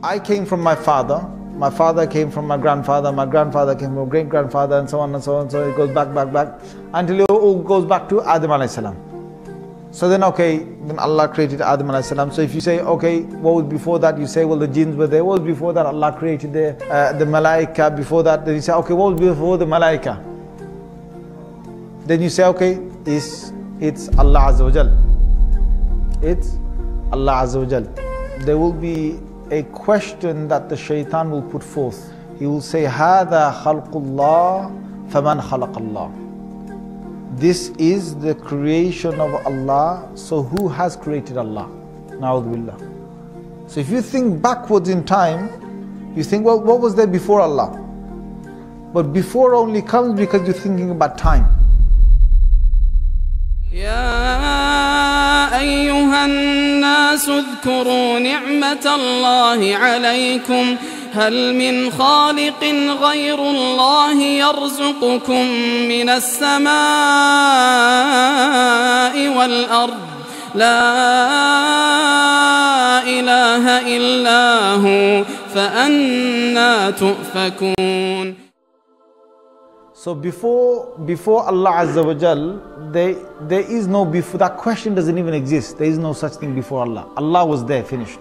I came from my father came from my grandfather came from my great-grandfather, and so on and so on. So it goes back, until it all goes back to Adam alayhi salam. So then, okay, then Allah created Adam alayhi salam. So if you say, okay, what was before that? You say, well, the jinns were there. What was before that? Allah created the malaika. Before that, then you say, okay, what was before the malaika? Then you say, okay, it's Allah Azza wa Jal. It's Allah Azza wa Jal. There will be a question that the shaitan will put forth. He will say, هَذَا خَلْقُ اللَّهِ فَمَنْ خَلَقَ اللَّهِ. This is the creation of Allah, so who has created Allah? Na'udhu billah. So if you think backwards in time, you think, well, what was there before Allah? But before only comes because you're thinking about time. يا أيها الناس اذكروا نعمة الله عليكم هل من خالق غير الله يرزقكم من السماء والأرض لا إله إلا هو فأنى تؤفكون. So before Allah Azza wa Jal, there is no before. That question doesn't even exist. There is no such thing before Allah. Allah was there, finished.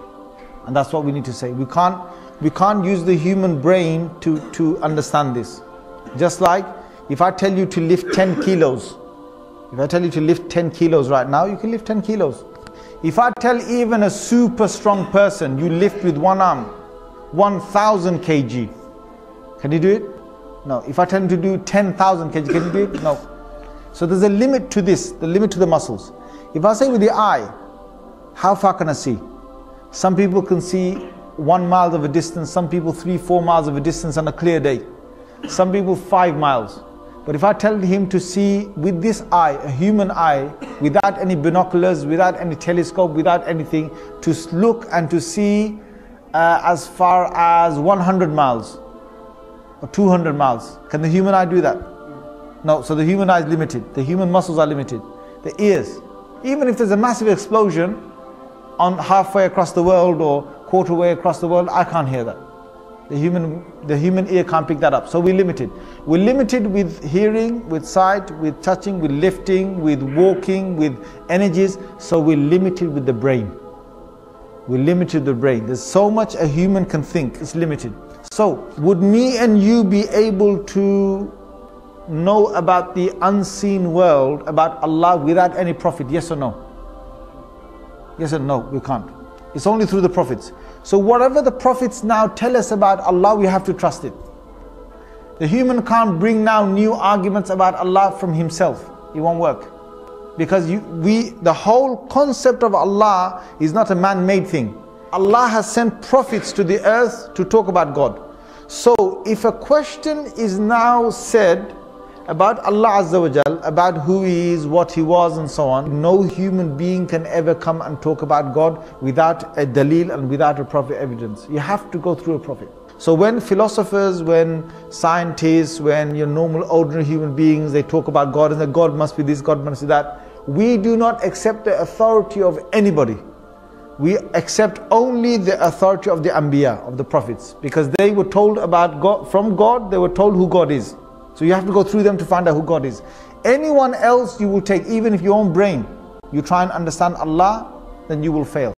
And that's what we need to say. We can't use the human brain to understand this. Just like if I tell you to lift 10 kilos. If I tell you to lift 10 kilos right now, you can lift 10 kilos. If I tell even a super strong person, you lift with one arm 1,000 kg. Can you do it? No. If I tell him to do 10,000 kg, can you do it? No. So there's a limit to this, the limit to the muscles. If I say with the eye, how far can I see? Some people can see 1 mile of a distance, some people 3-4 miles of a distance on a clear day. Some people 5 miles. But if I tell him to see with this eye, a human eye, without any binoculars, without any telescope, without anything, to look and to see as far as 100 miles. Or 200 miles. Can the human eye do that? No. So the human eye is limited. The human muscles are limited. The ears. Even if there's a massive explosion on halfway across the world or quarter way across the world, I can't hear that. The human ear can't pick that up. So we're limited. We're limited with hearing, with sight, with touching, with lifting, with walking, with energies. So we're limited with the brain. We're limited with the brain. There's so much a human can think. It's limited. So, would me and you be able to know about the unseen world, about Allah without any prophet? Yes or no? Yes or no? We can't. It's only through the prophets. So whatever the prophets now tell us about Allah, we have to trust it. The human can't bring now new arguments about Allah from himself. It won't work. Because the whole concept of Allah is not a man-made thing. Allah has sent prophets to the earth to talk about God. So if a question is now said about Allah Azza wa Jal, about who He is, what He was and so on, no human being can ever come and talk about God without a dalil and without a prophet evidence. You have to go through a prophet. So when philosophers, when scientists, when your normal ordinary human beings, they talk about God and that God must be this, God must be that, we do not accept the authority of anybody. We accept only the authority of the Anbiya, of the prophets, because they were told about God, from God, they were told who God is. So you have to go through them to find out who God is. Anyone else you will take, even if your own brain, you try and understand Allah, then you will fail.